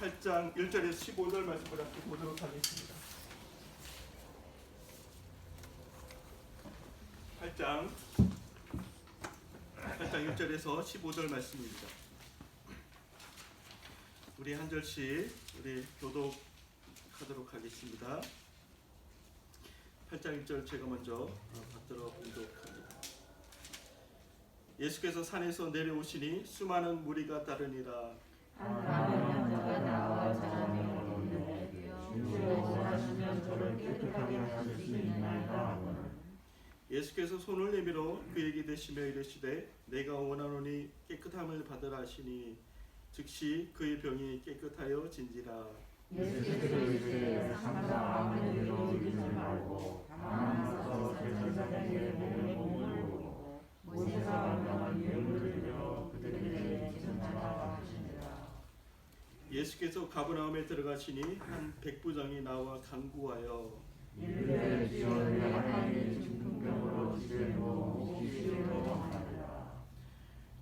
8장 1절에서 15절 말씀을 함께 보도록 하겠습니다. 8장 1절에서 15절 말씀입니다. 우리 한 절씩 우리 교독하도록 하겠습니다. 8장 1절 제가 먼저 받들어 봉독합니다. 예수께서 산에서 내려오시니 수많은 무리가 따르니라. 한 남자가 나와 자라며 이르되 주여 원하시면 저를 깨끗하게 하실 수 있나이까 하거늘 예수께서 손을 내밀어 그에게 대시며 이르시되 내가 원하노니 깨끗함을 받으라 하시니 즉시 그의 병이 깨끗하여 진지라. 예수께서 이르시되 삼가 아무데로 이르지 말고 다만 가서 제사장에게 몸을 보고 모세가 명한 예물을 드려 그들에게 제사하라 하시니라. 예수께서 가버나움에 들어가시니 한 백부장이 나와 간구하여 이르되 주여 내 아들이 중풍병으로 집에 누워 묵기 싫어하나이다.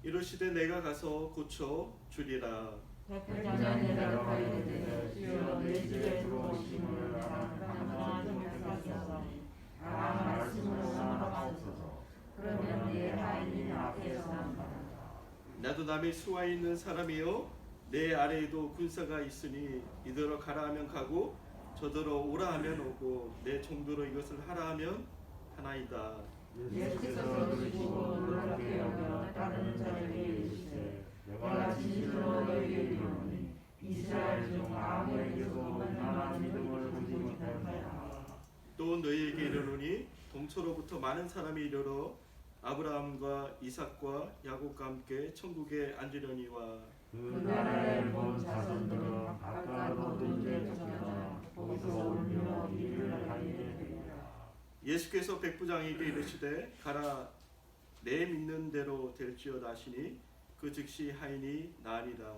이르시되 내가 가서 고쳐 주리라. 백부장이 대답하여 이르되 주여 내 집에 들어오심을 감당하지 못하겠사오니 다만 말씀으로 삼가옵소서. 그러면 내 하인이 앞에서 나가리라. 나도 남의 수하에 있는 사람이요 내 아래에도 군사가 있으니 이더러 가라 하면 가고 저더러 오라 하면 오고 내 종도로 이것을 하라 하면 하나이다. 예수께서 들으시고 놀랍게 여겨 따르는 자에게 이르시되 내가 진실로 너희에게 이르노니 이스라엘 중 아무에게도 이만한 믿음을 보지 못하였나이다. 또 너희에게 이르노니 동초로부터 많은 사람이 이르러 아브라함과 이삭과 야곱과 함께 천국에 앉으려니와 그 나라에 본 자손들은 각각 얻은 데 쫓겨 거기서 울며 이를 하게 되리라. 예수께서 백부장에게 이르시되 가라 내 믿는 대로 될지어다 하시니 그 즉시 하인이 나으리라.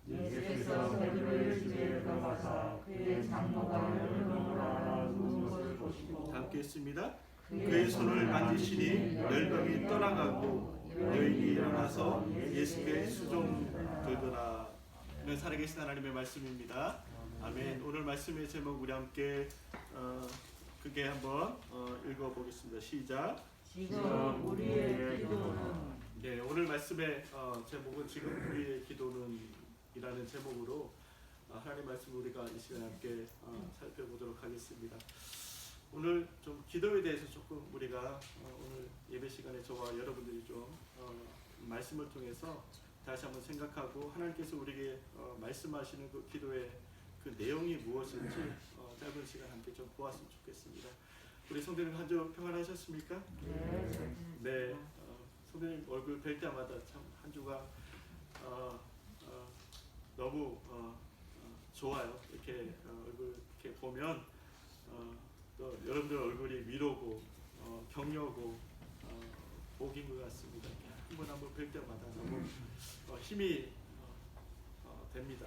예수께서 베드로의 집에 들어가사 그의 장모가 열병을 앓아 누운 것을 보시고 함께 했습니다. 그의 손을 만지시니 열병이 떠나가고 여인이 일어나서 예수께 수종 들더라. 는 살아계신 하나님의 말씀입니다. 아멘. 오늘 말씀의 제목 우리 함께 크게 한번 읽어보겠습니다. 시작. 지금 우리의 기도는 네, 오늘 말씀의 제목은 지금 우리의 기도는 이라는 제목으로 하나님 말씀을 우리가 이 시간에 함께 살펴보도록 하겠습니다. 오늘 좀 기도에 대해서 조금 우리가 오늘 예배 시간에 저와 여러분들이 좀 말씀을 통해서 다시 한번 생각하고 하나님께서 우리에게 말씀하시는 그 기도의 그 내용이 무엇인지 짧은 시간 함께 좀 보았으면 좋겠습니다. 우리 성도님 한 주 평안하셨습니까? 네. 성도님 얼굴 뵐 때마다 참 한 주가 너무 좋아요. 이렇게 얼굴 이렇게 보면 또 여러분들 얼굴이 위로고 격려고 복인 것 같습니다. 한 번 뵐 때마다 너무 힘이 됩니다.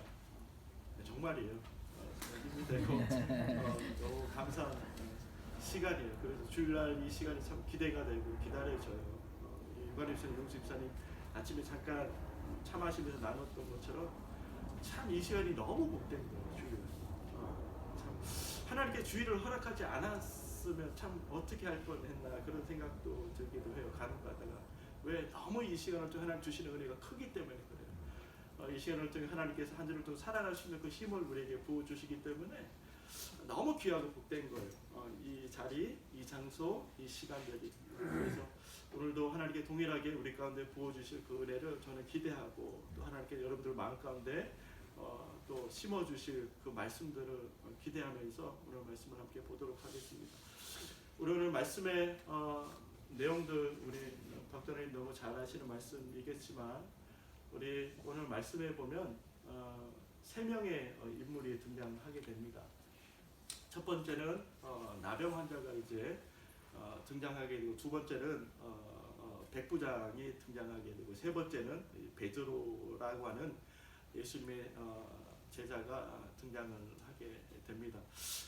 네, 정말이에요. 힘이 되고 너무 감사한 시간이에요. 그래서 주일날 이 시간이 참 기대가 되고 기다려져요. 유관임 목사님, 용수 집사님 아침에 잠깐 차 마시면서 나눴던 것처럼 참 이 시간이 너무 복된 거예요. 주일. 참 하나님께 주일을 허락하지 않았으면 참 어떻게 할 뻔했나 그런 생각도 들기도 해요. 간혹 가다가 왜 너무 이 시간을 통해 하나님 주시는 은혜가 크기 때문에 그래요. 이 시간을 통해 하나님께서 한 주를 또 살아갈 수 있는 그 힘을 우리에게 부어주시기 때문에 너무 귀하고 복된 거예요. 이 자리, 이 장소, 이 시간들이. 그래서 오늘도 하나님께 동일하게 우리 가운데 부어주실 그 은혜를 저는 기대하고 또 하나님께 여러분들 마음 가운데 또 심어주실 그 말씀들을 기대하면서 오늘 말씀을 함께 보도록 하겠습니다. 우리 오늘 말씀의 내용들 우리 박도사님 너무 잘 아시는 말씀이겠지만 우리 오늘 말씀에 보면 세 명의 인물이 등장하게 됩니다. 첫 번째는 나병 환자가 이제 등장하게 되고 두 번째는 백부장이 등장하게 되고 세 번째는 베드로라고 하는 예수님의 제자가 등장을 하게 됩니다.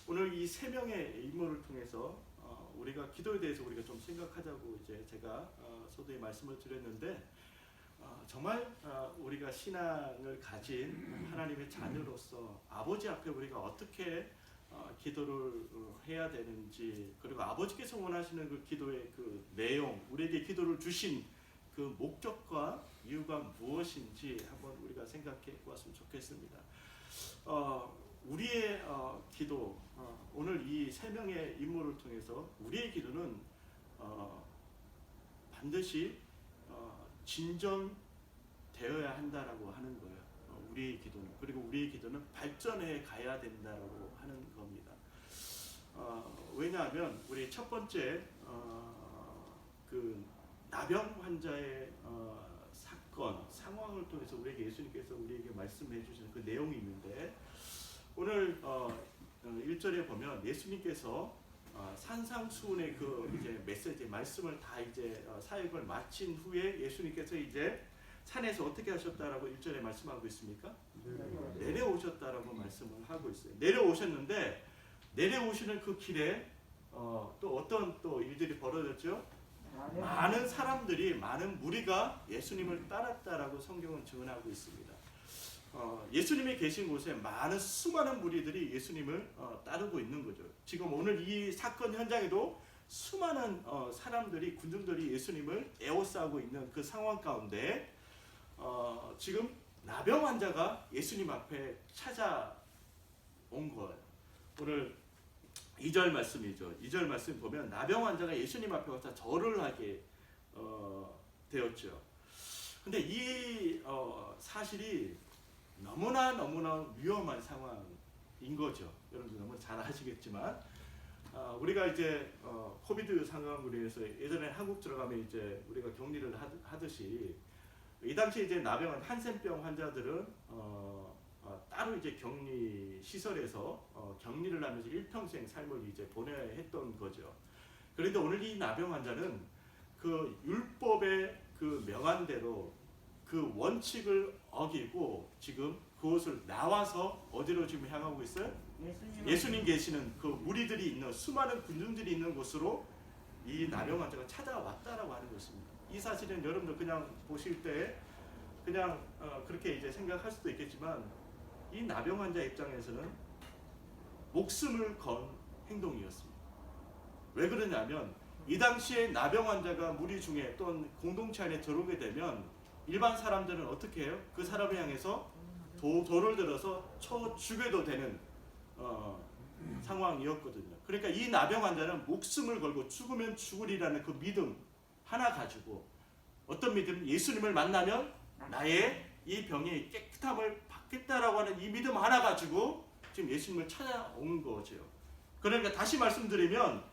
오늘 이 세 명의 인물을 통해서 우리가 기도에 대해서 우리가 좀 생각하자고 이제 제가 서두에 말씀을 드렸는데 정말 우리가 신앙을 가진 하나님의 자녀로서 아버지 앞에 우리가 어떻게 기도를 해야 되는지, 그리고 아버지께서 원하시는 그 기도의 그 내용, 우리에게 기도를 주신 그 목적과 이유가 무엇인지 한번 우리가 생각해 보았으면 좋겠습니다. 우리의 기도, 오늘 이 세 명의 인물을 통해서 우리의 기도는 반드시 진전되어야 한다라고 하는 거예요. 우리의 기도는, 그리고 우리의 기도는 발전해 가야 된다라고 하는 겁니다. 왜냐하면 우리 첫 번째 그 나병 환자의 사건, 상황을 통해서 우리에게 예수님께서 우리에게 말씀해 주시는 그 내용이 있는데, 오늘 1절에 보면 예수님께서 산상수훈의 그 이제 메시지 말씀을 다 이제 사역을 마친 후에 예수님께서 이제 산에서 어떻게 하셨다라고 1절에 말씀하고 있습니까? 내려오셨다라고 말씀을 하고 있어요. 내려오셨는데 내려오시는 그 길에 또 어떤 또 일들이 벌어졌죠? 많은 사람들이, 많은 무리가 예수님을 따랐다라고 성경은 증언하고 있습니다. 예수님이 계신 곳에 수많은 무리들이 예수님을 따르고 있는 거죠. 지금 오늘 이 사건 현장에도 수많은 사람들이, 군중들이 예수님을 에워싸고 있는 그 상황 가운데 지금 나병 환자가 예수님 앞에 찾아온 거예요. 오늘 2절 말씀이죠. 2절 말씀 보면 나병 환자가 예수님 앞에 와서 절을 하게 되었죠. 근데 이 사실이 너무나 위험한 상황인 거죠. 여러분들 너무 잘 아시겠지만, 우리가 이제 코비드 상황으로 인해서 예전에 한국 들어가면 이제 우리가 격리를 하듯이, 이 당시 이제 나병 한센병 환자들은 따로 이제 격리 시설에서 격리를 하면서 일평생 삶을 이제 보내야 했던 거죠. 그런데 오늘 이 나병 환자는 그 율법의 그 명한대로 그 원칙을 어기고 지금 그곳을 나와서 어디로 지금 향하고 있어요? 예수님 계시는 그 무리들이 있는, 수많은 군중들이 있는 곳으로 이 나병 환자가 찾아왔다라고 하는 것입니다. 이 사실은 여러분들 그냥 보실 때 그냥 그렇게 이제 생각할 수도 있겠지만, 이 나병 환자 입장에서는 목숨을 건 행동이었습니다. 왜 그러냐면 이 당시에 나병 환자가 무리 중에 또는 공동체 안에 들어오게 되면 일반 사람들은 어떻게 해요? 그 사람을 향해서 돌을 들어서 쳐 죽여도 되는 상황이었거든요. 그러니까 이 나병 환자는 목숨을 걸고 죽으면 죽으리라는 그 믿음 하나 가지고, 어떤 믿음? 예수님을 만나면 나의 이 병이 깨끗함을 받겠다라고 하는 이 믿음 하나 가지고 지금 예수님을 찾아온 거죠. 그러니까 다시 말씀드리면,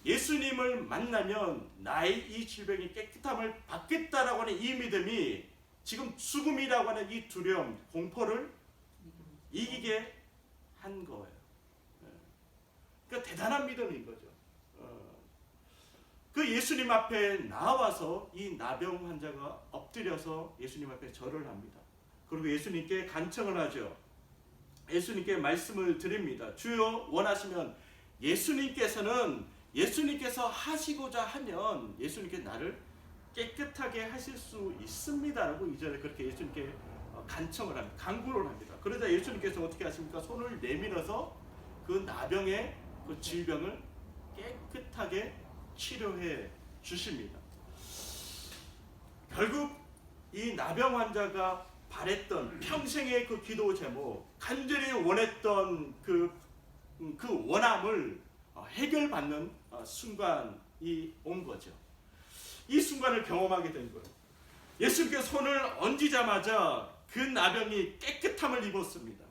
예수님을 만나면 나의 이 질병이 깨끗함을 받겠다라고 하는 이 믿음이 지금 죽음이라고 하는 이 두려움, 공포를 이기게 한 거예요. 그러니까 대단한 믿음인 거죠. 그 예수님 앞에 나와서 이 나병 환자가 엎드려서 예수님 앞에 절을 합니다. 그리고 예수님께 간청을 하죠. 예수님께 말씀을 드립니다. 주여 원하시면 예수님께서 하시고자 하면 예수님께 나를 깨끗하게 하실 수 있습니다라고 이전에 그렇게 예수님께 간청을 합니다. 간구를 합니다. 그러자 예수님께서 어떻게 하십니까? 손을 내밀어서 그 나병의 그 질병을 깨끗하게 치료해 주십니다. 결국 이 나병 환자가 바랬던 평생의 그 기도 제목, 간절히 원했던 그 원함을 해결받는 순간이 온 거죠. 이 순간을 경험하게 된 거예요. 예수님께서 손을 얹자마자 그 나병이 깨끗함을 입었습니다.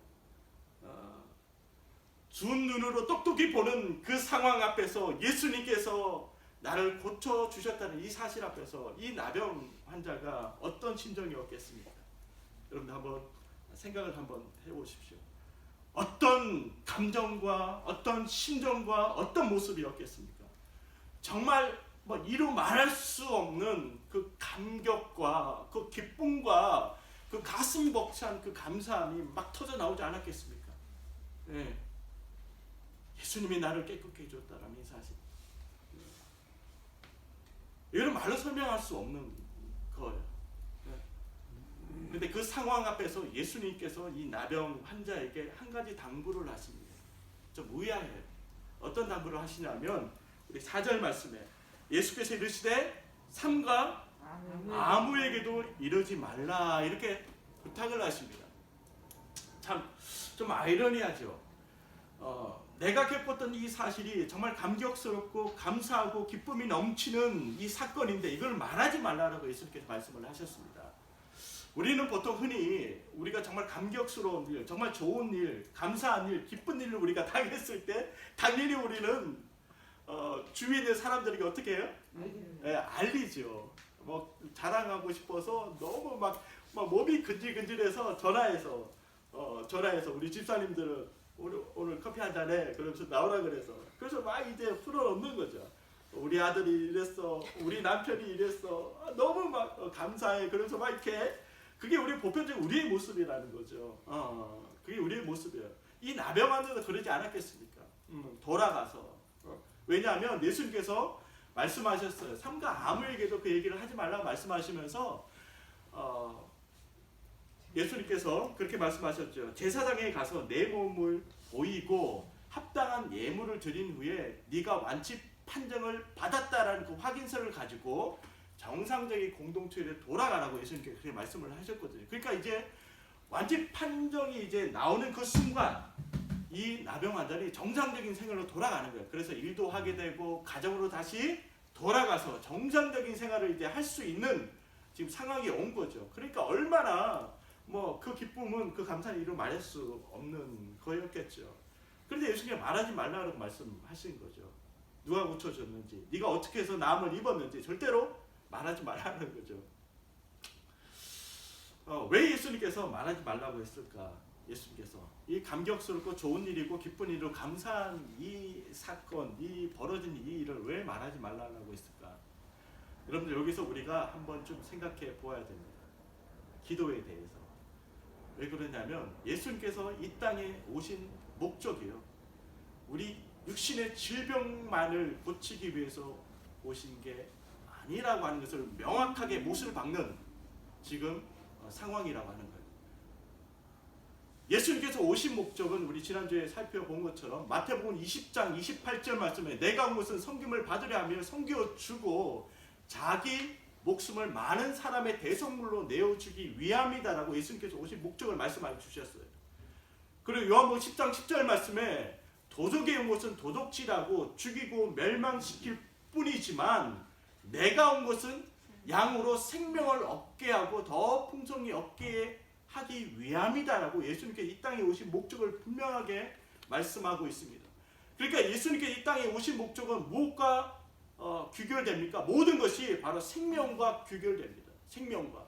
준 눈으로 똑똑히 보는 그 상황 앞에서 예수님께서 나를 고쳐주셨다는 이 사실 앞에서 이 나병 환자가 어떤 심정이었겠습니까? 여러분들 한번 생각을 한번 해보십시오. 어떤 감정과 어떤 심정과 어떤 모습이었겠습니까? 정말 이루 말할 수 없는 그 감격과 그 기쁨과 그 가슴 벅찬 그 감사함이 막 터져 나오지 않았겠습니까? 네. 예수님이 나를 깨끗게 해줬다라는 이 사실. 이거는 말로 설명할 수 없는 거예요. 근데 그 상황 앞에서 예수님께서 이 나병 환자에게 한 가지 당부를 하십니다. 좀 의아해요. 어떤 당부를 하시냐면 우리 4절 말씀에 예수께서 이르시되 삼가 아무에게도 이러지 말라 이렇게 부탁을 하십니다. 참 좀 아이러니하죠. 내가 겪었던 이 사실이 정말 감격스럽고 감사하고 기쁨이 넘치는 이 사건인데 이걸 말하지 말라라고 예수님께서 말씀을 하셨습니다. 우리는 보통 흔히 우리가 정말 감격스러운 일, 정말 좋은 일, 감사한 일, 기쁜 일을 우리가 당했을 때 당연히 우리는 주위에 있는 사람들에게 어떻게 해요? 알리죠. 뭐 자랑하고 싶어서 너무 막 몸이 근질근질해서 전화해서 우리 집사님들은 오늘 커피 한 잔해 그러면서 나오라 그래서 막 이제 풀어놓는 거죠. 우리 아들이 이랬어, 우리 남편이 이랬어, 너무 막 감사해. 그러면서 막 이렇게 그게 우리 보편적인 우리의 모습이라는 거죠. 그게 우리의 모습이에요. 이 나병 환자도 그러지 않았겠습니까? 돌아가서 왜냐하면 예수님께서 말씀하셨어요. 삼가 아무에게도 그 얘기를 하지 말라고 말씀하시면서 예수님께서 그렇게 말씀하셨죠. 제사장에 가서 내 몸을 보이고 합당한 예물을 드린 후에 네가 완치 판정을 받았다라는 그 확인서를 가지고 정상적인 공동체에 돌아가라고 예수님께서 그렇게 말씀을 하셨거든요. 그러니까 이제 완치 판정이 이제 나오는 그 순간 이 나병 환자는 정상적인 생활로 돌아가는 거예요. 그래서 일도 하게 되고 가정으로 다시 돌아가서 정상적인 생활을 이제 할 수 있는 지금 상황이 온 거죠. 그러니까 얼마나 그 기쁨은 그 감사는 이루 말할 수 없는 거였겠죠. 그런데 예수님이 말하지 말라고 말씀하신 거죠. 누가 고쳐줬는지, 네가 어떻게 해서 나음을 입었는지 절대로 말하지 말라는 거죠. 왜 예수님께서 말하지 말라고 했을까? 예수님께서 이 감격스럽고 좋은 일이고 기쁜 일로 감사한 이 사건, 이 벌어진 이 일을 왜 말하지 말라고 했을까? 여러분들 여기서 우리가 한번 좀 생각해 보아야 됩니다. 기도에 대해서. 왜 그러냐면 예수님께서 이 땅에 오신 목적이요. 우리 육신의 질병만을 고치기 위해서 오신 게 아니라고 하는 것을 명확하게 못을 박는 지금 상황이라고 하는 거예요. 예수님께서 오신 목적은 우리 지난주에 살펴본 것처럼 마태복음 20장 28절 말씀에 내가 온 것은 섬김을 받으려 하며 섬겨주고 자기 목숨을 많은 사람의 대성물로 내어주기 위함이다라고 예수님께서 오신 목적을 말씀해 주셨어요. 그리고 요한복음 10장 10절 말씀에 도적의 온 것은 도둑질하고 죽이고 멸망시킬 뿐이지만 내가 온 것은 양으로 생명을 얻게 하고 더 풍성히 얻게 하기 위함이다라고 예수님께서 이 땅에 오신 목적을 분명하게 말씀하고 있습니다. 그러니까 예수님께서 이 땅에 오신 목적은 무엇과 규결됩니까? 모든 것이 바로 생명과 규결됩니다. 생명과.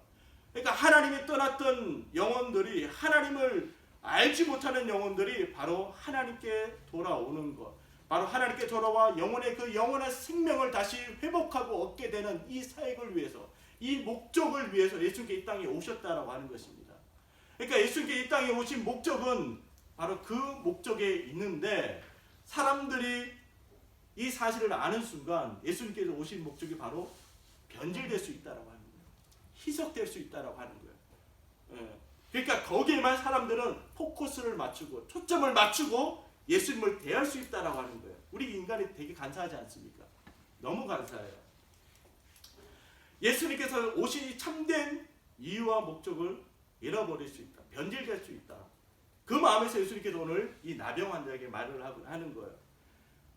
그러니까 하나님이 떠났던 영혼들이, 하나님을 알지 못하는 영혼들이 바로 하나님께 돌아오는 것, 바로 하나님께 돌아와 영혼의 그 영원한 생명을 다시 회복하고 얻게 되는 이 사역을 위해서, 이 목적을 위해서 예수님께 이 땅에 오셨다라고 하는 것입니다. 그러니까 예수님께 이 땅에 오신 목적은 바로 그 목적에 있는데 사람들이 이 사실을 아는 순간 예수님께서 오신 목적이 바로 변질될 수 있다라고 하는 거예요. 희석될 수 있다라고 하는 거예요. 그러니까 거기에만 사람들은 포커스를 맞추고 초점을 맞추고 예수님을 대할 수 있다라고 하는 거예요. 우리 인간이 되게 간사하지 않습니까? 너무 간사해요. 예수님께서 오신 참된 이유와 목적을 잃어버릴 수 있다. 변질될 수 있다. 그 마음에서 예수님께서 오늘 이 나병 환자에게 말을 하는 거예요.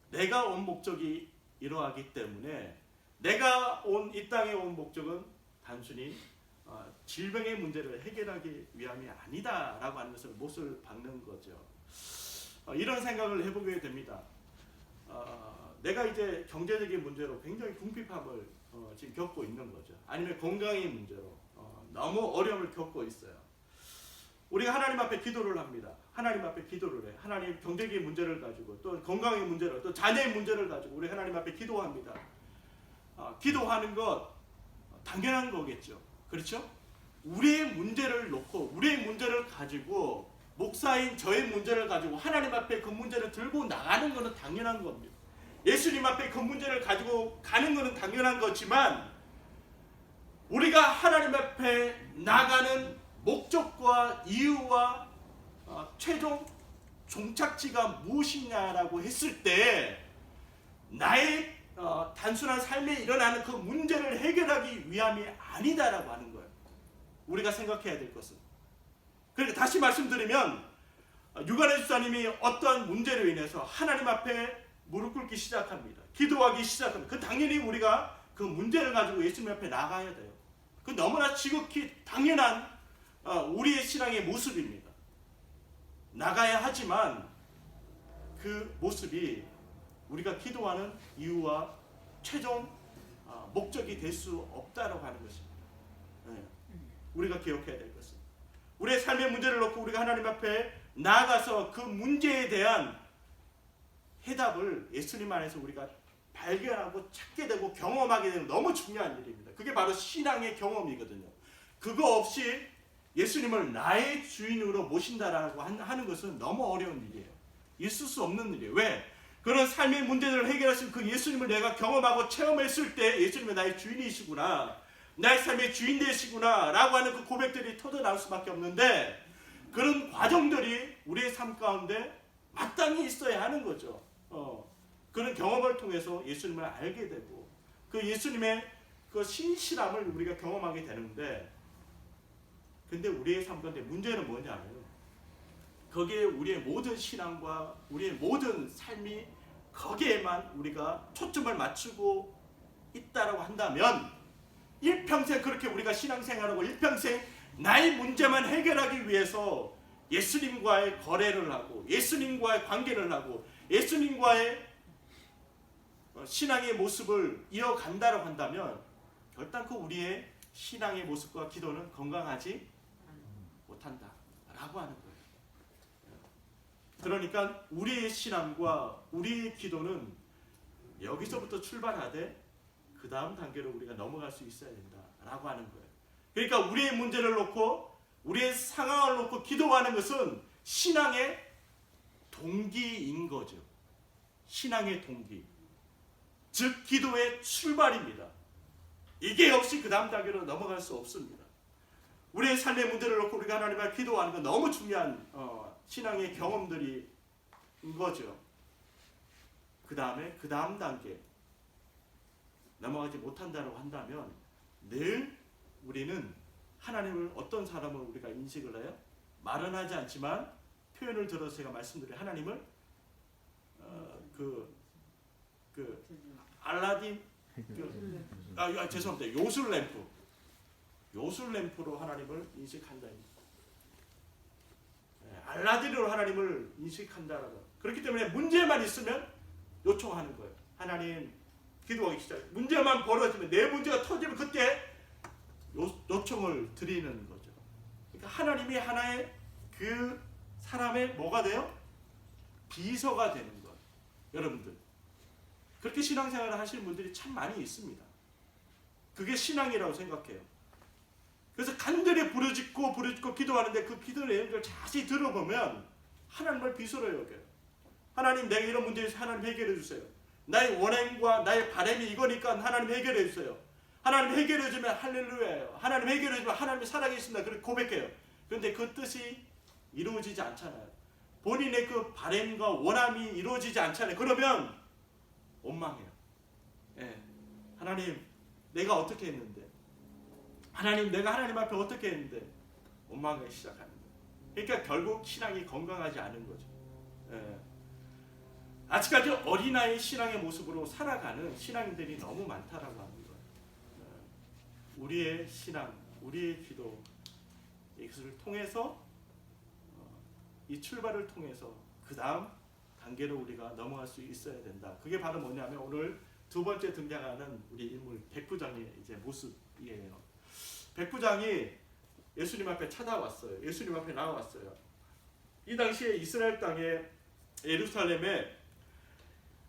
내가 온 목적이 이러하기 때문에 내가 이 땅에 온 목적은 단순히 질병의 문제를 해결하기 위함이 아니다라고 하는 것을 못을 박는 거죠. 이런 생각을 해보게 됩니다. 내가 이제 경제적인 문제로 굉장히 궁핍함을 지금 겪고 있는 거죠. 아니면 건강의 문제로 너무 어려움을 겪고 있어요. 우리가 하나님 앞에 기도를 합니다. 하나님 앞에 기도를 해. 하나님 경제적인 문제를 가지고 또 건강의 문제를 또 자녀의 문제를 가지고 우리 하나님 앞에 기도합니다. 기도하는 것 당연한 거겠죠. 그렇죠? 우리의 문제를 놓고 우리의 문제를 가지고 목사인 저의 문제를 가지고 하나님 앞에 그 문제를 들고 나가는 것은 당연한 겁니다. 예수님 앞에 그 문제를 가지고 가는 것은 당연한 거지만 우리가 하나님 앞에 나가는 목적과 이유와 최종 종착지가 무엇이냐라고 했을 때 나의 단순한 삶에 일어나는 그 문제를 해결하기 위함이 아니다라고 하는 거예요. 우리가 생각해야 될 것은. 그러니까 다시 말씀드리면 유관의 집사님이 어떠한 문제로 인해서 하나님 앞에 무릎 꿇기 시작합니다. 기도하기 시작합니다. 그 당연히 우리가 그 문제를 가지고 예수님 앞에 나가야 돼요. 그 너무나 지극히 당연한 우리의 신앙의 모습입니다. 나가야 하지만 그 모습이 우리가 기도하는 이유와 최종 목적이 될 수 없다라고 하는 것입니다. 우리가 기억해야 될 것은 우리의 삶의 문제를 놓고 우리가 하나님 앞에 나아가서 그 문제에 대한 해답을 예수님 안에서 우리가 발견하고 찾게 되고 경험하게 되는 너무 중요한 일입니다. 그게 바로 신앙의 경험이거든요. 그거 없이 예수님을 나의 주인으로 모신다라고 하는 것은 너무 어려운 일이에요. 있을 수 없는 일이에요. 왜? 그런 삶의 문제들을 해결하신 그 예수님을 내가 경험하고 체험했을 때 예수님이 나의 주인이시구나, 나의 삶의 주인 되시구나 라고 하는 그 고백들이 터져나올 수밖에 없는데, 그런 과정들이 우리의 삶 가운데 마땅히 있어야 하는 거죠. 그런 경험을 통해서 예수님을 알게 되고 그 예수님의 그 신실함을 우리가 경험하게 되는데, 근데 우리의 삶 가운데 문제는 뭐냐면 거기에 우리의 모든 신앙과 우리의 모든 삶이 거기에만 우리가 초점을 맞추고 있다라고 한다면 일평생 그렇게 우리가 신앙생활하고 일평생 나의 문제만 해결하기 위해서 예수님과의 거래를 하고 예수님과의 관계를 하고 예수님과의 신앙의 모습을 이어간다라고 한다면 결단코 우리의 신앙의 모습과 기도는 건강하지 못한다라고 하는 거예요. 그러니까 우리의 신앙과 우리의 기도는 여기서부터 출발하되 그 다음 단계로 우리가 넘어갈 수 있어야 된다라고 하는 거예요. 그러니까 우리의 문제를 놓고 우리의 상황을 놓고 기도하는 것은 신앙의 동기인 거죠. 신앙의 동기, 즉 기도의 출발입니다. 이게 없이 그 다음 단계로 넘어갈 수 없습니다. 우리의 삶의 문제를 놓고 우리가 하나님 앞에 기도하는 건 너무 중요한 신앙의 경험들이 인 거죠. 그 다음에 그 다음 단계 넘어가지 못한다고 한다면 늘 우리는 하나님을 어떤 사람을 우리가 인식을 해요? 말은 하지 않지만 표현을 들어서 제가 말씀드려요. 하나님을 알라딘 죄송합니다. 요술램프로 하나님을 인식한다. 알라딘으로 하나님을 인식한다라고. 그렇기 때문에 문제만 있으면 요청하는 거예요. 하나님, 기도하기 시작. 문제만 벌어지면, 내 문제가 터지면 그때 요청을 드리는 거죠. 그러니까 하나님이 하나의 그 사람의 뭐가 돼요? 비서가 되는 거예요. 여러분들 그렇게 신앙생활을 하시는 분들이 참 많이 있습니다. 그게 신앙이라고 생각해요. 그래서 간절히 부르짖고 기도하는데 그 기도 내용을 자세히 들어보면 하나님을 비서로 여겨요. 하나님, 내가 이런 문제 있어서 하나님 해결해 주세요. 나의 원행과 나의 바람이 이거니까 하나님 해결해 주세요. 하나님 해결해 주면 할렐루야예요. 하나님 해결해 주면 하나님이 살아계신다. 그렇게 고백해요. 그런데 그 뜻이 이루어지지 않잖아요. 본인의 그 바람과 원함이 이루어지지 않잖아요. 그러면 원망해요. 하나님, 내가 어떻게 했는데? 하나님, 내가 하나님 앞에 어떻게 했는데? 원망하기 시작하는 거예요. 그러니까 결국 신앙이 건강하지 않은 거죠. 아직까지 어린아이 신앙의 모습으로 살아가는 신앙인들이 너무 많다라고 하는 거예요. 우리의 신앙, 우리의 기도, 이것을 통해서 이 출발을 통해서 그 다음 단계로 우리가 넘어갈 수 있어야 된다. 그게 바로 뭐냐면 오늘 두 번째 등장하는 우리 인물 백부장의 이제 모습이에요. 백부장이 예수님 앞에 찾아왔어요. 예수님 앞에 나와왔어요. 이 당시에 이스라엘 땅에 예루살렘에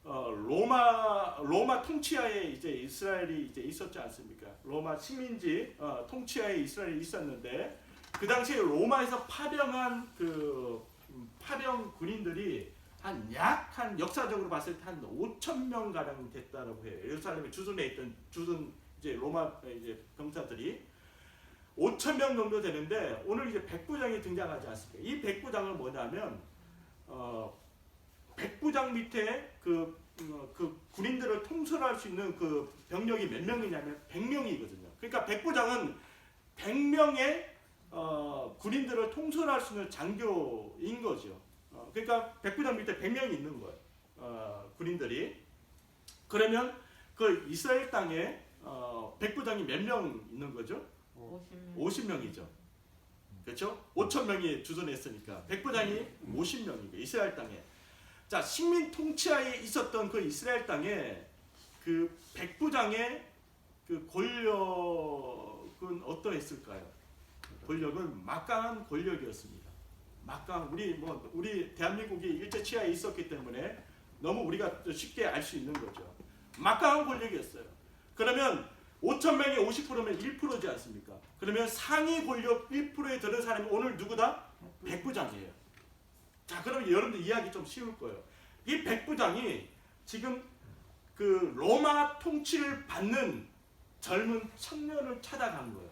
로마 통치하에 이제 이스라엘이 이제 있었지 않습니까? 로마 식민지 통치하에 이스라엘이 있었는데 그 당시에 로마에서 파병한 그 파병 군인들이 한 역사적으로 봤을 때 한 5,000명 가량 됐다라고 해요. 예루살렘에 주둔해 있던 주둔 이제 로마 이제 병사들이 5,000명 정도 되는데 오늘 이제 백부장이 등장하지 않습니까? 이 백부장은 뭐냐면 백부장 밑에 그 군인들을 통솔할 수 있는 그 병력이 몇 명이냐면 100명이거든요. 그러니까 백부장은 100명의 군인들을 통솔할 수 있는 장교인 거죠. 그러니까 백부장 밑에 100명이 있는 거예요. 군인들이. 그러면 그 이스라엘 땅에 백부장이 몇 명 있는 거죠? 50명이죠. 그렇죠? 5,000명이 주둔했으니까 백부장이 50명이고 이스라엘 땅에. 자, 식민 통치하에 있었던 그 이스라엘 땅에 그 백부장의 그 권력은 어떠했을까요? 권력은 막강한 권력이었습니다. 막강 우리 대한민국이 일제 치하에 있었기 때문에 너무 우리가 쉽게 알 수 있는 거죠. 막강한 권력이었어요. 그러면 5,000명이 50%면 1%지 않습니까? 그러면 상위 권력 1%에 드는 사람이 오늘 누구다? 백부장이에요. 자, 그러면 여러분들 이해하기 좀 쉬울 거예요. 이 백부장이 지금 그 로마 통치를 받는 젊은 청년을 찾아간 거예요.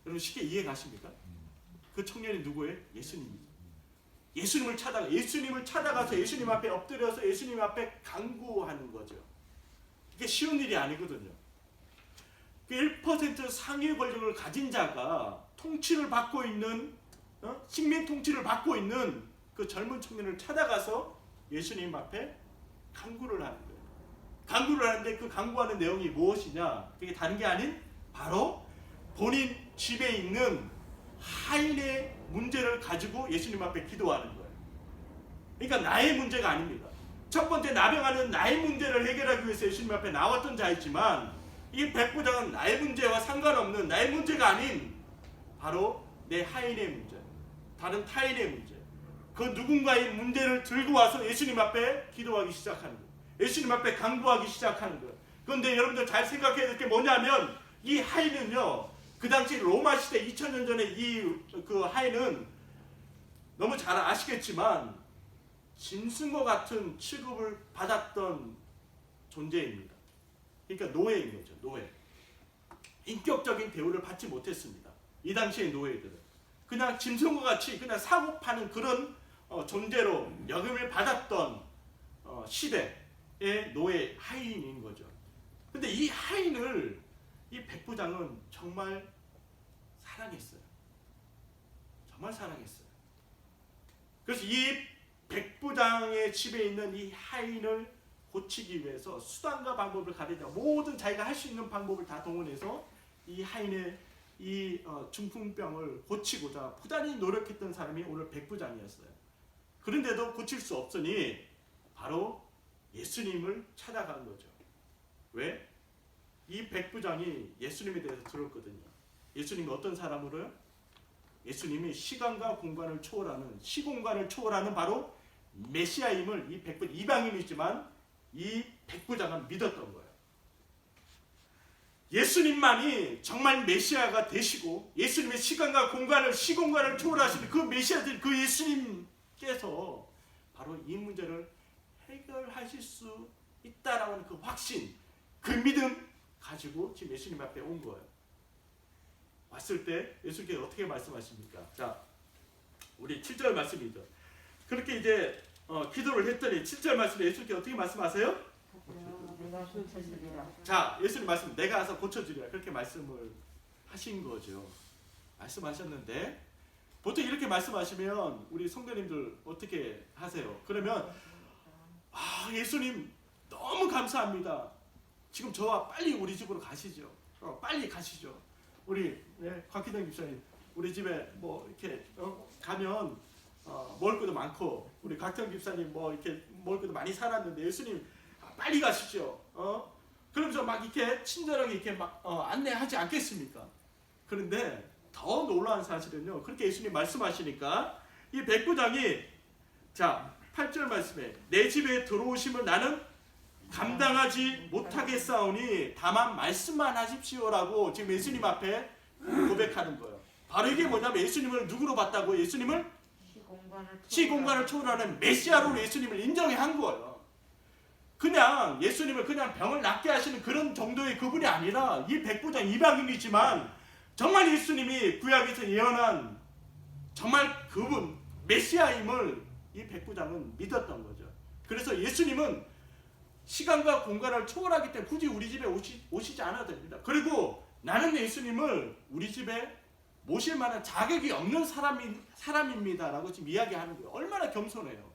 여러분 쉽게 이해 가십니까? 그 청년이 누구예요? 예수님이죠. 예수님을 찾아가서 예수님 앞에 엎드려서 예수님 앞에 간구하는 거죠. 이게 쉬운 일이 아니거든요. 1% 상위 권력을 가진 자가 통치를 받고 있는 식민 통치를 받고 있는 그 젊은 청년을 찾아가서 예수님 앞에 간구를 하는 거예요. 간구를 하는데 그 간구하는 내용이 무엇이냐? 그게 다른 게 아닌 바로 본인 집에 있는 하인의 문제를 가지고 예수님 앞에 기도하는 거예요. 그러니까 나의 문제가 아닙니다. 첫 번째 나병하는 나의 문제를 해결하기 위해서 예수님 앞에 나왔던 자이지만 이 백부장은 나의 문제와 상관없는 나의 문제가 아닌 바로 내 하인의 문제, 다른 타인의 문제, 그 누군가의 문제를 들고 와서 예수님 앞에 기도하기 시작하는 거예요. 예수님 앞에 간구하기 시작하는 거예요. 그런데 여러분들 잘 생각해야 될 게 뭐냐면 이 하인은요, 그 당시 로마 시대 2000년 전에 그 하인은 너무 잘 아시겠지만 짐승과 같은 취급을 받았던 존재입니다. 그러니까 노예인 거죠. 노예. 인격적인 대우를 받지 못했습니다. 이 당시의 노예들은 그냥 짐승과 같이 그냥 사고 파는 그런 존재로 여김을 받았던 시대의 노예 하인인 거죠. 근데 이 하인을 이 백부장은 정말 사랑했어요. 정말 사랑했어요. 그래서 이 백부장의 집에 있는 이 하인을 고치기 위해서 수단과 방법을 가리자 모든 자기가 할 수 있는 방법을 다 동원해서 이 하인의 이 중풍병을 고치고자 부단히 노력했던 사람이 오늘 백부장이었어요. 그런데도 고칠 수 없으니 바로 예수님을 찾아간 거죠. 왜? 이 백부장이 예수님에 대해서 들었거든요. 예수님이 어떤 사람으로요? 예수님이 시간과 공간을 초월하는 시공간을 초월하는 바로 메시아임을 이 백부장 이방인이지만 이 백부장은 믿었던 거예요. 예수님만이 정말 메시아가 되시고 예수님의 시공간을 초월하시는 그 메시아들 그 예수님께서 바로 이 문제를 해결하실 수 있다라는 그 확신, 그 믿음 가지고 지금 예수님 앞에 온 거예요. 왔을 때 예수님께서 어떻게 말씀하십니까? 자, 우리 7절 말씀이죠. 그렇게 이제 기도를 했더니 7절 말씀에 예수님께서 어떻게 말씀하세요? 자, 예수님 말씀 내가 가서 고쳐주리라 그렇게 말씀을 하신 거죠. 말씀하셨는데 보통 이렇게 말씀하시면 우리 성도님들 어떻게 하세요? 그러면 예수님 너무 감사합니다. 지금 저와 빨리 우리 집으로 가시죠. 빨리 가시죠. 우리 곽기동 집사님 우리 집에 뭐 이렇게 가면 먹을 것도 많고 우리 곽경 집사님 뭐 이렇게 먹을 것도 많이 사놨는데 예수님 빨리 가시죠. 그러면서 막 이렇게 친절하게 이렇게 막 안내하지 않겠습니까? 그런데 더 놀라운 사실은요. 그렇게 예수님 말씀하시니까 이 백부장이 자 8절 말씀에 내 집에 들어오심을 나는 감당하지 못하겠사오니 다만 말씀만 하십시오라고 지금 예수님 앞에 고백하는 거예요. 바로 이게 뭐냐면 예수님을 누구로 봤다고? 예수님을 시공간을 초월하는 메시아로 예수님을 인정한 거예요. 그냥 예수님을 그냥 병을 낫게 하시는 그런 정도의 그분이 아니라 이 백부장 이방인이지만 정말 예수님이 구약에서 예언한 정말 그분 메시아임을 이 백부장은 믿었던 거죠. 그래서 예수님은 시간과 공간을 초월하기 때문에 굳이 우리 집에 오시지 않아도 됩니다. 그리고 나는 예수님을 우리 집에 모실 만한 자격이 없는 사람입니다라고 지금 이야기하는 거예요. 얼마나 겸손해요.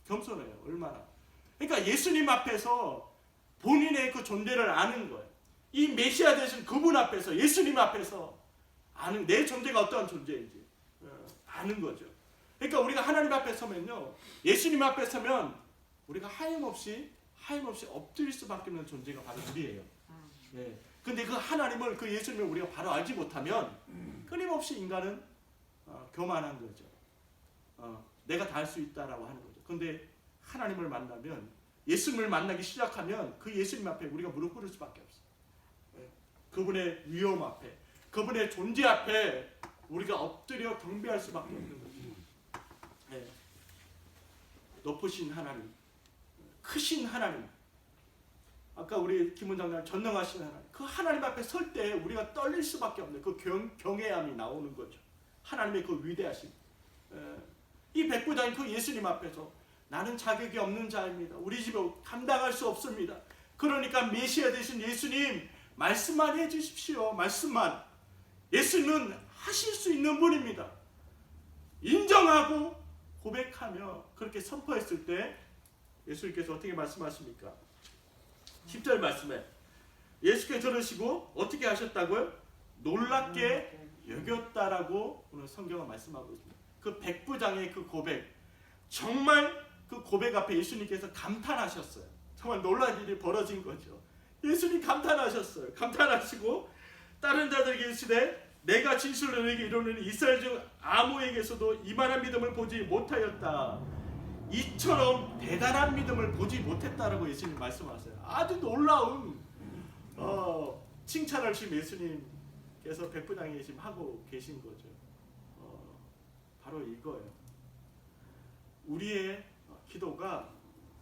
겸손해요. 얼마나. 그러니까 예수님 앞에서 본인의 그 존재를 아는 거예요. 이 메시아 되신 그분 앞에서, 예수님 앞에서 아는 내 존재가 어떠한 존재인지 아는 거죠. 그러니까 우리가 하나님 앞에 서면요, 예수님 앞에 서면 우리가 하염없이 엎드릴 수밖에 없는 존재가 바로 우리예요. 네. 근데 그 하나님을, 그 예수님을 우리가 바로 알지 못하면 끊임없이 인간은 교만한 거죠. 내가 다 할 수 있다라고 하는 거죠. 근데 하나님을 만나면, 예수님을 만나기 시작하면 그 예수님 앞에 우리가 무릎 꿇을 수밖에 없어요. 네. 그분의 위엄 앞에, 그분의 존재 앞에 우리가 엎드려 경배할 수밖에 없는 거죠. 네. 높으신 하나님, 크신 하나님, 아까 우리 김원장님 전능하신 하나님, 그 하나님 앞에 설 때 우리가 떨릴 수밖에 없는 그 경외함이 나오는 거죠. 하나님의 그 위대하심. 이 백부장이 그 예수님 앞에서 나는 자격이 없는 자입니다. 우리 집에 감당할 수 없습니다. 그러니까 메시아 되신 예수님 말씀만 해주십시오. 말씀만. 예수님은 하실 수 있는 분입니다. 인정하고 고백하며 그렇게 선포했을 때 예수님께서 어떻게 말씀하십니까? 10절 말씀에 예수께서 들으시고 어떻게 하셨다고요? 놀랍게 여겼다라고 오늘 성경은 말씀하고 있습니다. 그 백부장의 그 고백, 정말 그 고백 앞에 예수님께서 감탄하셨어요. 정말 놀라운 일이 벌어진 거죠. 예수님 감탄하셨어요. 감탄하시고 다른 자들에게 이르시되 내가 진실로 너에게 이르노니 이스라엘 중 아무에게서도 이만한 믿음을 보지 못하였다. 이처럼 대단한 믿음을 보지 못했다라고 예수님 말씀하세요. 아주 놀라운 칭찬을 지금 예수님께서 백부장에게 지금 하고 계신 거죠. 바로 이거예요. 우리의 기도가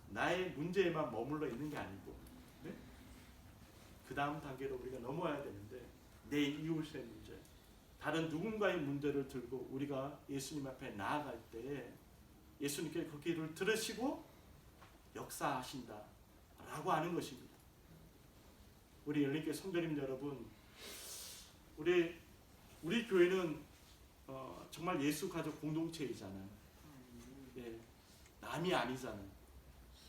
나의 문제에만 머물러 있는 게 아니고, 네? 그 다음 단계로 우리가 넘어야 되는데 내 이웃의 문제, 다른 누군가의 문제를 들고 우리가 예수님 앞에 나아갈 때 예수님께 그 기도를 들으시고 역사하신다라고 하는 것입니다. 우리 열린교회 성도님 여러분, 우리 교회는 정말 예수 가족 공동체이잖아요. 예, 남이 아니잖아요.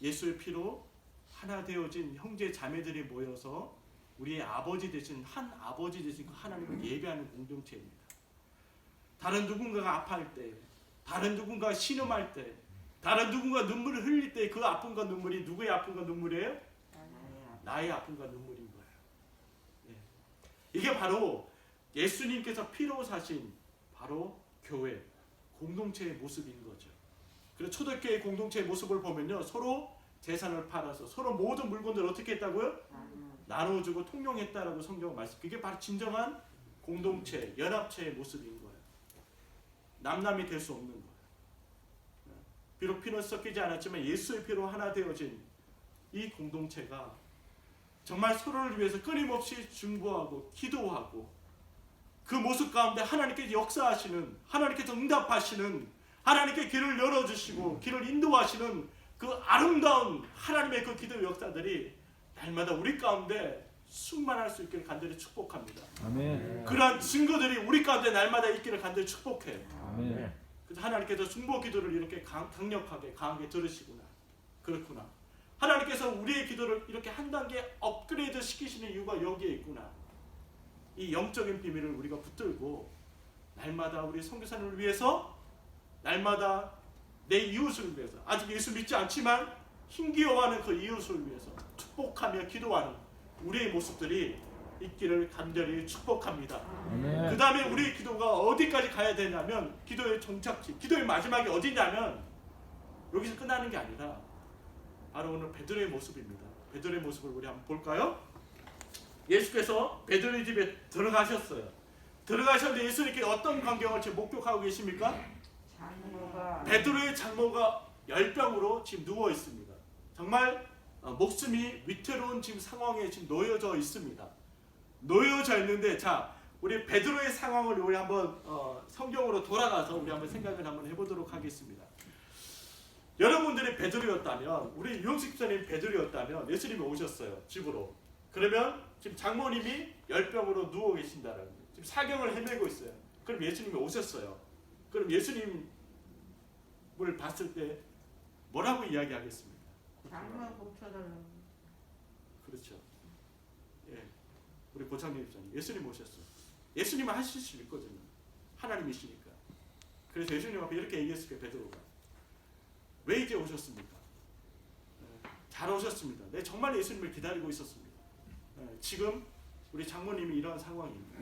예수의 피로 하나 되어진 형제 자매들이 모여서 우리의 아버지 되신 한 아버지 되신 그 하나님을 예배하는 공동체입니다. 다른 누군가가 아파할 때, 다른 누군가가 신음할 때, 다른 누군가 눈물을 흘릴 때 그 아픔과 눈물이 누구의 아픔과 눈물이에요? 나의 아픔과 눈물인 거예요. 네. 이게 바로 예수님께서 피로 사신 바로 교회, 공동체의 모습인 거죠. 그래서 초대교회 공동체의 모습을 보면요, 서로 재산을 팔아서 서로 모든 물건들을 어떻게 했다고요? 나눠주고 통용했다라고 성경은 말씀. 그게 바로 진정한 공동체, 연합체의 모습인 거예요. 남남이 될 수 없는 거예요. 비록 피는 섞이지 않았지만 예수의 피로 하나 되어진 이 공동체가 정말 서로를 위해서 끊임없이 중보하고 기도하고 그 모습 가운데 하나님께서 역사하시는, 하나님께서 응답하시는, 하나님께 길을 열어주시고 길을 인도하시는 그 아름다운 하나님의 그 기도 역사들이 날마다 우리 가운데 충만할 수 있기를 간절히 축복합니다. 아멘. 그러한 증거들이 우리 가운데 날마다 있기를 간절히 축복해요. 아멘. 그래서 하나님께서 중보 기도를 이렇게 강력하게 강하게 들으시구나. 그렇구나. 하나님께서 우리의 기도를 이렇게 한 단계 업그레이드 시키시는 이유가 여기에 있구나. 이 영적인 비밀을 우리가 붙들고 날마다 우리 선교사님을 위해서, 날마다 내 이웃을 위해서, 아직 예수 믿지 않지만 힘기어하는 그 이웃을 위해서 축복하며 기도하는 우리의 모습들이 있기를 간절히 축복합니다. 아멘. 그 다음에 우리의 기도가 어디까지 가야 되냐면, 기도의 종착지, 기도의 마지막이 어디냐면 여기서 끝나는 게 아니라 바로 오늘 베드로의 모습입니다. 베드로의 모습을 우리 한번 볼까요? 예수께서 베드로의 집에 들어가셨어요. 들어가셨는데 예수님께 어떤 광경을 지금 목격하고 계십니까? 베드로의 장모가 열병으로 지금 누워 있습니다. 정말 목숨이 위태로운 지금 상황에 지금 놓여져 있습니다. 놓여져 있는데, 자, 우리 베드로의 상황을 우리 한번 성경으로 돌아가서 우리 한번 생각을 한번 해보도록 하겠습니다. 여러분들이 베드로였다면, 우리 유영식 집사님 베드로였다면 예수님이 오셨어요, 집으로. 그러면 지금 장모님이 열병으로 누워 계신다는 거예요. 지금 사경을 헤매고 있어요. 그럼 예수님이 오셨어요. 그럼 예수님을 봤을 때 뭐라고 이야기하겠습니까? 장만 고쳐달라고. 그렇죠. 예, 우리 고창렬 집사님, 예수님 오셨어요. 예수님은 하실 수 있거든요. 하나님이시니까. 그래서 예수님 앞에 이렇게 얘기했을 거예요, 베드로가. 왜 이제 오셨습니까? 잘 오셨습니다. 네, 정말 예수님을 기다리고 있었습니다. 지금 우리 장모님이 이런 상황입니다.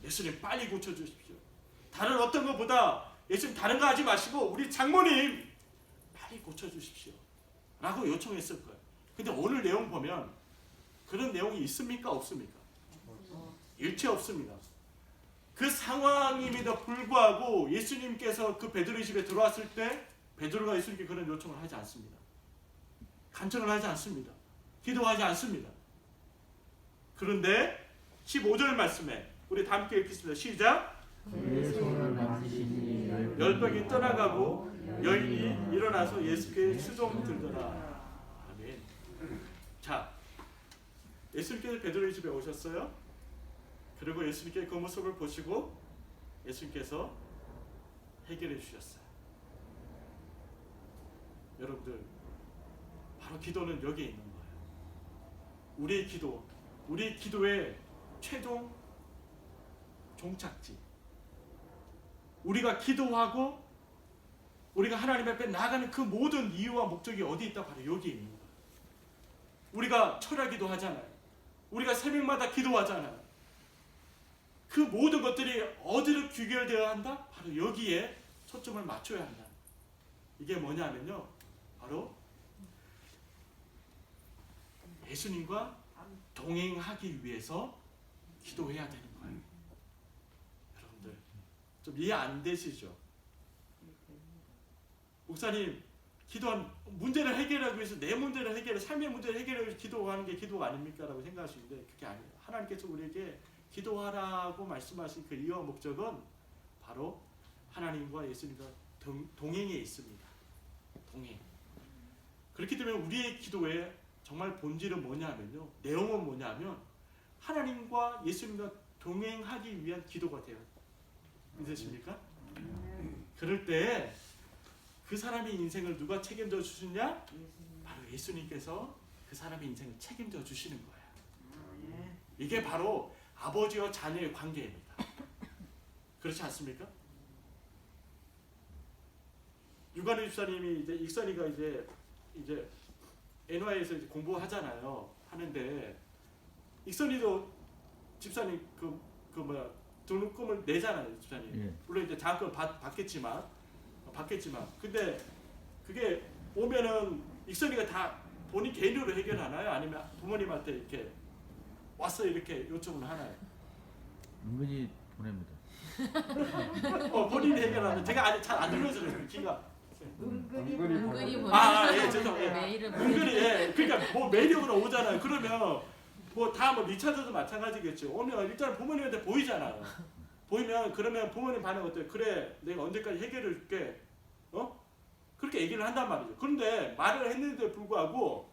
예수님 빨리 고쳐주십시오. 다른 어떤 것보다 예수님 다른 거 하지 마시고 우리 장모님 빨리 고쳐주십시오 라고 요청했을 거예요. 근데 오늘 내용 보면 그런 내용이 있습니까? 없습니까? 일체 없습니다. 그 상황임에도 불구하고 예수님께서 그 베드로의 집에 들어왔을 때 베드로가 예수님께 그런 요청을 하지 않습니다. 간청을 하지 않습니다. 기도하지 않습니다. 그런데 15절 말씀에 우리 다 함께 읽겠습니다. 시작. 열병이 떠나가고 여인이 일어나서 예수께 수종 들더라. 아멘. 자, 예수님께서 베드로의 집에 오셨어요. 그리고 예수님께 그 모습을 보시고 예수님께서 해결해 주셨어요. 여러분들, 바로 기도는 여기에 있는 거예요. 우리의 기도, 우리 기도의 최종 종착지. 우리가 기도하고 우리가 하나님 앞에 나가는 그 모든 이유와 목적이 어디 있다? 바로 여기에 있는 거예요. 우리가 철야기도 하잖아요. 우리가 새벽마다 기도하잖아요. 그 모든 것들이 어디로 귀결되어야 한다? 바로 여기에 초점을 맞춰야 한다. 이게 뭐냐면요, 바로 예수님과 동행하기 위해서 기도해야 되는 거예요. 여러분들 좀 이해 안 되시죠? 목사님, 기도한 문제를 해결하기 위해서 내 문제를 해결해, 삶의 문제를 해결하기 위해서 기도하는 게 기도가 아닙니까? 라고 생각하시는데 그게 아니에요. 하나님께서 우리에게 기도하라고 말씀하신 그 이유와 목적은 바로 하나님과 예수님과 동행에 있습니다. 동행. 그렇기 때문에 우리의 기도의 정말 본질은 뭐냐면요, 내용은 뭐냐면 하나님과 예수님과 동행하기 위한 기도가 돼요. 믿으십니까? 그럴 때 그 사람의 인생을 누가 책임져 주시냐? 바로 예수님께서 그 사람의 인생을 책임져 주시는 거예요. 이게 바로 아버지와 자녀의 관계입니다. 그렇지 않습니까? 유관희 집사님이 이제 익선이가 이제 NY에서 이제 공부하잖아요. 하는데 익선이도 집사님 등록금을 내잖아요, 집사님. 예. 물론 이제 장학금 받겠지만 근데 그게 오면은 익선이가 다 본인 개인으로 해결하나요? 아니면 부모님한테 이렇게 와서 이렇게 요청을 하나요? 은근히 보냅니다. 본인이 해결하는. 제가 잘 안 들려서 귀가. 은근히 보내요. 예, 죄송해요. 메일을 은근히, 예. 그러니까 뭐 메일으로 오잖아요. 그러면 뭐 리차드도 마찬가지겠죠. 오면 일단 부모님한테 보이잖아요. 보이면 그러면 부모님 반응 어때요? 그래, 내가 언제까지 해결해 줄게. 그렇게 얘기를 한단 말이죠. 그런데 말을 했는데 불구하고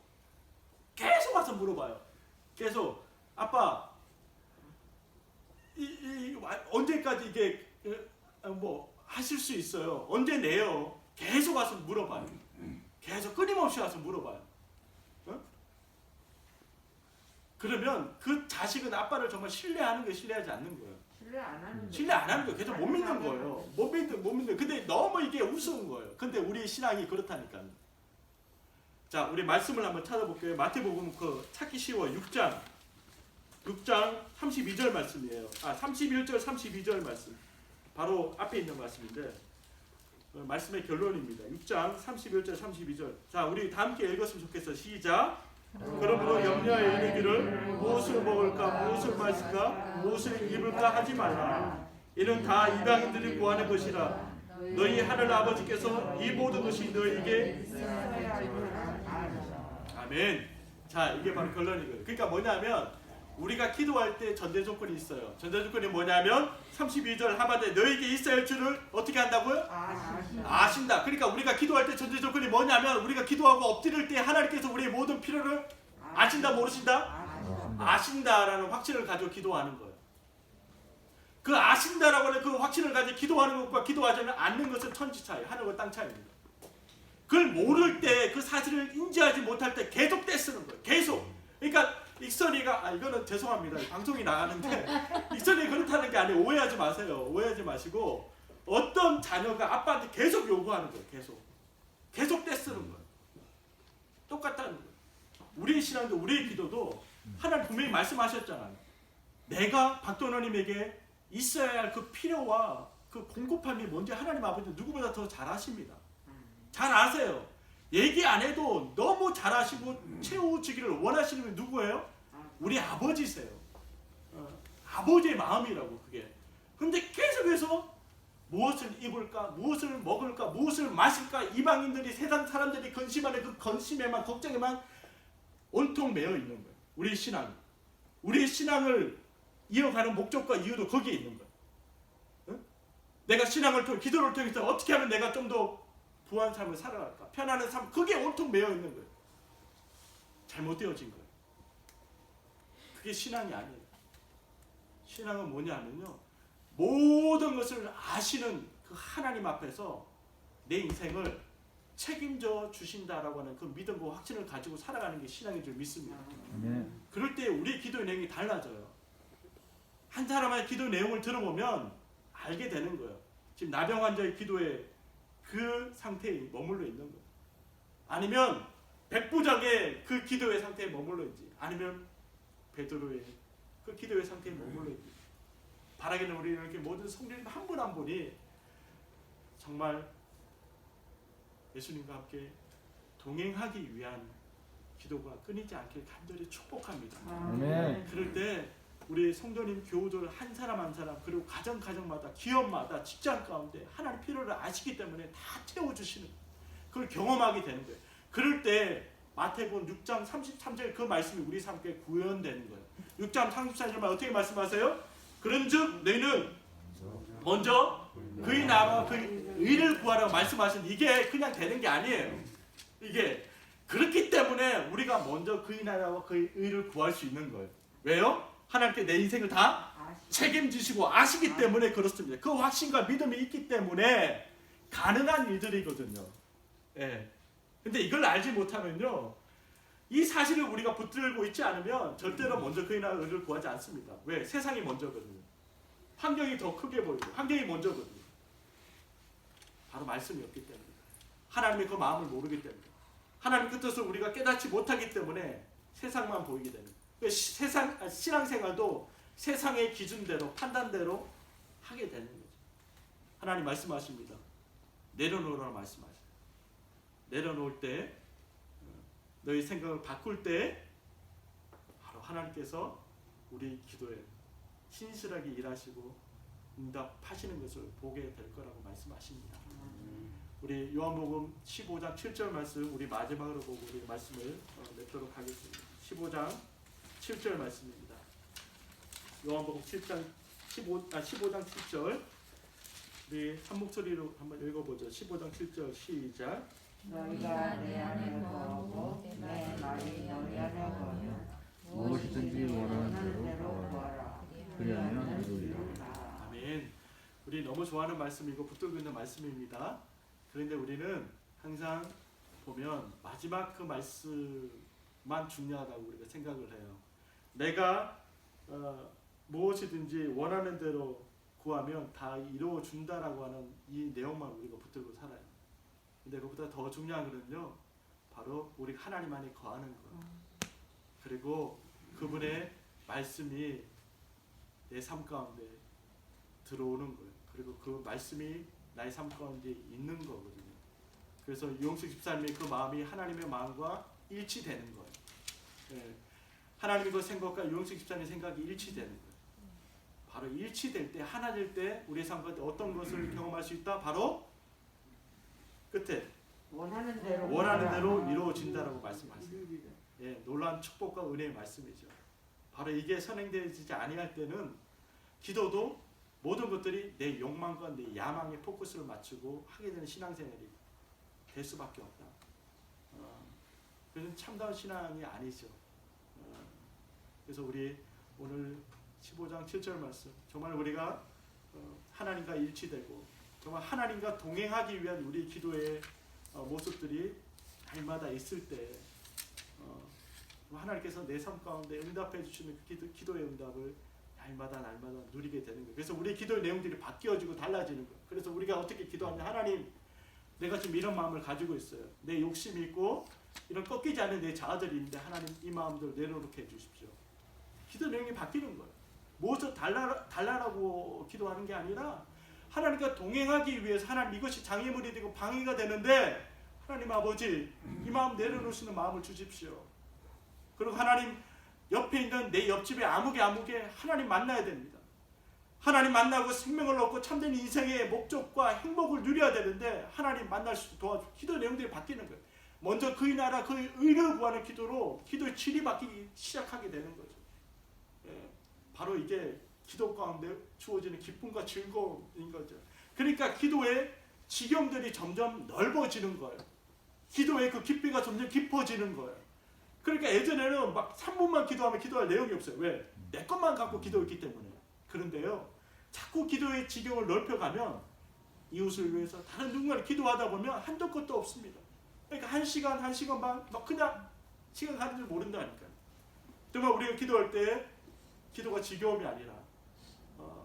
계속 와서 물어봐요. 계속, 아빠, 언제까지 이게 뭐 하실 수 있어요? 언제 내요? 계속 와서 물어봐요. 계속 끊임없이 와서 물어봐요. 그러면 그 자식은 아빠를 정말 신뢰하는 거예요, 신뢰하지 않는 거예요? 신뢰 안 하는 거예요. 계속 못 믿는 거예요. 못 믿는. 근데 너무 이게 우스운 거예요. 근데 우리 신앙이 그렇다니까요. 자, 우리 말씀을 한번 찾아볼게요. 마태복음 찾기 쉬워. 6장 32절 말씀이에요. 31절 32절 말씀. 바로 앞에 있는 말씀인데 말씀의 결론입니다. 6장 31절 32절. 자, 우리 다 함께 읽었으면 좋겠어요. 시작. 그러므로 염려하여 이르기를 무엇을 먹을까, 무엇을 마실까, 무엇을 입을까 하지 말라. 이는 다 이방인들이 구하는 것이라. 너희 하늘 아버지께서 이 모든 것이 너희에게 아멘. 자, 이게 바로 결론이거든요. 그러니까 뭐냐면 우리가 기도할 때 전제 조건이 있어요. 전제 조건이 뭐냐면 32절 하반에 너에게 있어야 할 줄을 어떻게 한다고요? 아신다. 그러니까 우리가 기도할 때 전제 조건이 뭐냐면 우리가 기도하고 엎드릴 때 하나님께서 우리의 모든 필요를 아신다 모르신다? 아신다라는 확신을 가지고 기도하는 거예요. 그 아신다라고 하는 그 확신을 가지고 기도하는 것과 기도하지 않는 것은 천지 차이, 하늘과 땅 차이입니다. 그걸 모를 때, 그 사실을 인지하지 못할 때 계속 떼쓰는 거예요. 계속. 그러니까 익선이가, 이거는 죄송합니다. 방송이 나가는데 익선이 그렇다는 게 아니에요. 오해하지 마세요. 오해하지 마시고 어떤 자녀가 아빠한테 계속 요구하는 거예요. 계속 떼쓰는 거예요. 똑같다는 거예요. 우리의 신앙도 우리의 기도도 하나님 분명히 말씀하셨잖아요. 내가 박도노님에게 있어야 할 그 필요와 그 공급함이 뭔지 하나님 아버지는 누구보다 더 잘 아십니다. 잘 아세요. 얘기 안 해도 너무 잘 아시고 채워주기를 원하시는 분 누구예요? 우리 아버지세요. 아버지의 마음이라고 그게. 근데 계속해서 무엇을 입을까, 무엇을 먹을까, 무엇을 마실까, 이방인들이, 세상 사람들이 근심하는 그 근심에만, 걱정에만 온통 매여 있는 거예요. 우리 신앙을 이어가는 목적과 이유도 거기에 있는 거예요. 응? 내가 신앙을 통해, 기도를 통해서 어떻게 하면 내가 좀 더 부한 삶을 살아갈까, 편안한 삶, 그게 온통 매여 있는 거예요. 잘못되어진 거예요. 그게 신앙이 아니에요. 신앙은 뭐냐면요, 모든 것을 아시는 그 하나님 앞에서 내 인생을 책임져 주신다라고 하는 그 믿음과 확신을 가지고 살아가는 게 신앙인 줄 믿습니다. 그럴 때 우리의 기도의 내용이 달라져요. 한 사람의 기도 내용을 들어보면 알게 되는 거예요. 지금 나병 환자의 기도에 그 상태에 머물러 있는 거예요. 아니면 백부장의 그 기도의 상태에 머물러 있지. 아니면 베드로의 그 기도의 상태에 머물러 있지. 바라기는 우리 이렇게 모든 성도님 한 분 한 분이 정말 예수님과 함께 동행하기 위한 기도가 끊이지 않길 간절히 축복합니다. 아멘. 그럴 때 우리 성도님 교우들 한 사람 한 사람, 그리고 가정마다, 기업마다, 직장 가운데 하나님 필요를 아시기 때문에 다 채워주시는, 그걸 경험하게 되는 거예요. 그럴 때 마태복음 6장 33절 그 말씀이 우리 삶에 구현되는 거예요. 6장 33절만 어떻게 말씀하세요? 그런즉 너희는 먼저 그의 나라와 그의 의를 구하라고 말씀하신, 이게 그냥 되는 게 아니에요. 이게 그렇기 때문에 우리가 먼저 그의 나라와 그의 의를 구할 수 있는 거예요. 왜요? 하나님께 내 인생을 다 책임지시고 아시기 때문에 그렇습니다. 그 확신과 믿음이 있기 때문에 가능한 일들이거든요. 예. 근데 이걸 알지 못하면요, 이 사실을 우리가 붙들고 있지 않으면 절대로 먼저 그의 나라와 의를 구하지 않습니다. 왜? 세상이 먼저거든요. 환경이 더 크게 보이고 환경이 먼저거든요. 바로 말씀이 없기 때문에, 하나님의 그 마음을 모르기 때문에, 하나님 그 뜻을 우리가 깨닫지 못하기 때문에 세상만 보이게 되는 거예요. 신앙생활도 세상의 기준대로, 판단대로 하게 되는 거죠. 하나님 말씀하십니다. 내려놓으라고 말씀하세요. 내려놓을 때, 너희 생각을 바꿀 때 바로 하나님께서 우리 기도에 신실하게 일하시고 응답하시는 것을 보게 될 거라고 말씀하십니다. 우리 요한복음 15장 7절 말씀, 우리 마지막으로 보고 우리 말씀을 맺도록 하겠습니다. 15장 7절 말씀입니다. 요한복음 15장 7절, 우리 한 목소리로 한번 읽어보죠. 15장 7절 시작. 너희가 내 안에 거하고 내 말이 너희 안에 거하면 무엇이든지 원하는 대로 구하라. 그리하면 이루리라. 아멘. 우리 너무 좋아하는 말씀이고 붙들고 있는 말씀입니다. 그런데 우리는 항상 보면 마지막 그 말씀만 중요하다고 우리가 생각을 해요. 내가 무엇이든지 원하는 대로 구하면 다 이루어 준다라고 하는 이 내용만 우리가 붙들고 살아요. 근데 그보다 더 중요한 것은요, 바로 우리 하나님 안에 거하는 것, 그리고 그분의 말씀이 내 삶 가운데 들어오는 거예요. 그리고 그 말씀이 나의 삶 가운데 있는 거거든요. 그래서 유영식 집사님의 그 마음이 하나님의 마음과 일치되는 거예요. 예. 하나님의 그 생각과 유영식 집사님의 생각이 일치되는 거예요. 바로 일치될 때, 하나 될 때 우리의 삶 가운데 어떤 것을 경험할 수 있다? 바로 끝에 원하는 대로 이루어진다라고 말씀하세요. 예, 놀라운 축복과 은혜의 말씀이죠. 바로 이게 선행되지 아니할 때는 기도도 모든 것들이 내 욕망과 내 야망에 포커스를 맞추고 하게 되는 신앙생활이 될 수밖에 없다. 그것은 참다운 신앙이 아니죠. 그래서 우리 오늘 15장 7절 말씀 정말 우리가 하나님과 일치되고 정말 하나님과 동행하기 위한 우리 기도의 모습들이 날마다 있을 때 하나님께서 내 삶 가운데 응답해 주시는 그 기도의 응답을 날마다 누리게 되는 거예요. 그래서 우리 기도의 내용들이 바뀌어지고 달라지는 거예요. 그래서 우리가 어떻게 기도하냐, 하나님 내가 지금 이런 마음을 가지고 있어요. 내 욕심이 있고 이런 꺾이지 않는 내 자아들이 있는데 하나님 이 마음들 내려놓게 해주십시오. 기도 내용이 바뀌는 거예요. 무엇을 달라라고 기도하는 게 아니라 하나님과 동행하기 위해서 하나님 이것이 장애물이 되고 방해가 되는데 하나님 아버지 이 마음 내려놓으시는 마음을 주십시오. 그리고 하나님 옆에 있는 내 옆집에 아무개 하나님 만나야 됩니다. 하나님 만나고 생명을 얻고 참된 인생의 목적과 행복을 누려야 되는데 하나님 만날 수 도와주고 기도 내용들이 바뀌는 거예요. 먼저 그의 나라 그의 의를 구하는 기도로 기도의 질이 바뀌기 시작하게 되는 거죠. 예, 바로 이게 기도 가운데 주어지는 기쁨과 즐거움인 거죠. 그러니까 기도의 지경들이 점점 넓어지는 거예요. 기도의 그 깊이가 점점 깊어지는 거예요. 그러니까 예전에는 막 3분만 기도하면 기도할 내용이 없어요. 왜? 내 것만 갖고 기도했기 때문에. 그런데요, 자꾸 기도의 지경을 넓혀가면 이웃을 위해서 다른 누군가를 기도하다 보면 한도 끝도 없습니다. 그러니까 1시간, 1시간 반 막 그냥 시간 가는 줄 모른다니까요. 정말 우리가 기도할 때 기도가 지겨움이 아니라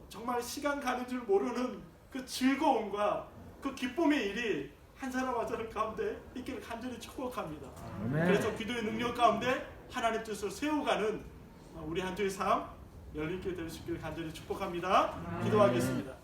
정말 시간 가는 줄 모르는 그 즐거움과 그 기쁨의 일이 한 사람 한 사람 가운데 있기를 간절히 축복합니다. 아멘. 그래서 기도의 능력 가운데 하나님 뜻을 세워가는 우리 한 주의 삶 열리게 될 수 있기를 간절히 축복합니다. 기도하겠습니다.